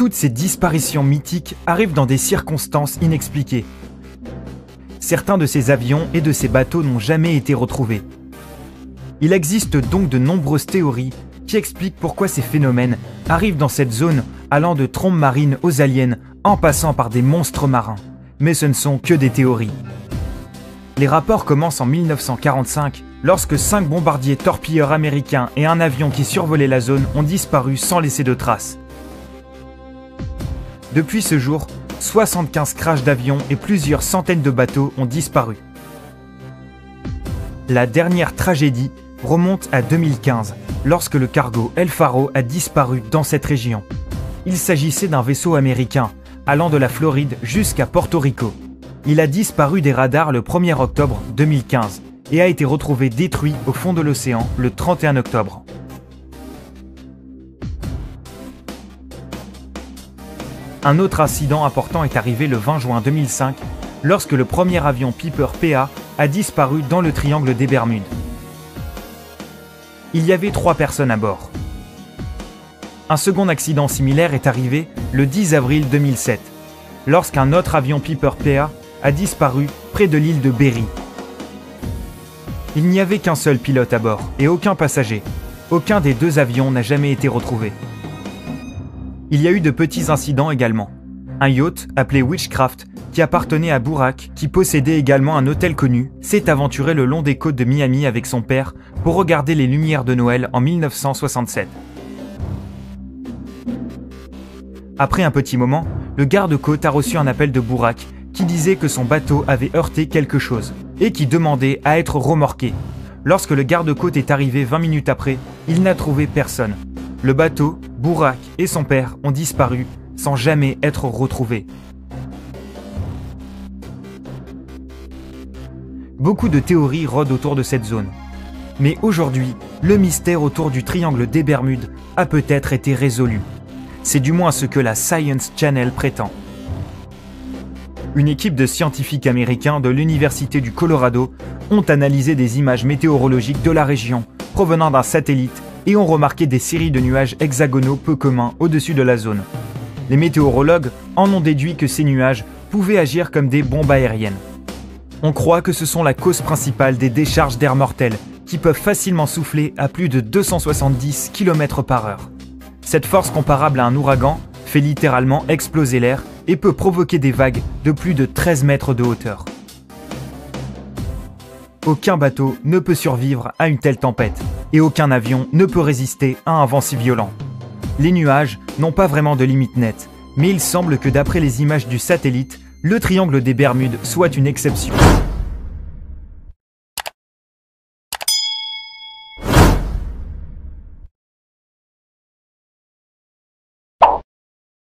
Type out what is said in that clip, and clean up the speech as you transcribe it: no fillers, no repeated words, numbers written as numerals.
toutes ces disparitions mythiques arrivent dans des circonstances inexpliquées. Certains de ces avions et de ces bateaux n'ont jamais été retrouvés. Il existe donc de nombreuses théories qui expliquent pourquoi ces phénomènes arrivent dans cette zone, allant de trombes marines aux aliens en passant par des monstres marins. Mais ce ne sont que des théories. Les rapports commencent en 1945, lorsque 5 bombardiers torpilleurs américains et un avion qui survolait la zone ont disparu sans laisser de traces. Depuis ce jour, 75 crashs d'avions et plusieurs centaines de bateaux ont disparu. La dernière tragédie remonte à 2015, lorsque le cargo El Faro a disparu dans cette région. Il s'agissait d'un vaisseau américain, allant de la Floride jusqu'à Porto Rico. Il a disparu des radars le 1er octobre 2015 et a été retrouvé détruit au fond de l'océan le 31 octobre. Un autre incident important est arrivé le 20 juin 2005, lorsque le premier avion Piper PA a disparu dans le triangle des Bermudes. Il y avait 3 personnes à bord. Un second accident similaire est arrivé le 10 avril 2007, lorsqu'un autre avion Piper PA a disparu près de l'île de Berry. Il n'y avait qu'un seul pilote à bord et aucun passager. Aucun des 2 avions n'a jamais été retrouvé. Il y a eu de petits incidents également. Un yacht appelé Witchcraft, qui appartenait à Burak, qui possédait également un hôtel connu, s'est aventuré le long des côtes de Miami avec son père pour regarder les lumières de Noël en 1967. Après un petit moment, le garde-côte a reçu un appel de Burak qui disait que son bateau avait heurté quelque chose et qui demandait à être remorqué. Lorsque le garde-côte est arrivé 20 minutes après, il n'a trouvé personne. Le bateau, Burak et son père ont disparu sans jamais être retrouvés. Beaucoup de théories rôdent autour de cette zone. Mais aujourd'hui, le mystère autour du triangle des Bermudes a peut-être été résolu. C'est du moins ce que la Science Channel prétend. Une équipe de scientifiques américains de l'Université du Colorado ont analysé des images météorologiques de la région provenant d'un satellite et ont remarqué des séries de nuages hexagonaux peu communs au-dessus de la zone. Les météorologues en ont déduit que ces nuages pouvaient agir comme des bombes aériennes. On croit que ce sont la cause principale des décharges d'air mortelles qui peuvent facilement souffler à plus de 270 km/h. Cette force comparable à un ouragan fait littéralement exploser l'air et peut provoquer des vagues de plus de 13 mètres de hauteur. Aucun bateau ne peut survivre à une telle tempête et aucun avion ne peut résister à un vent si violent. Les nuages n'ont pas vraiment de limite nette, mais il semble que d'après les images du satellite, le triangle des Bermudes soit une exception.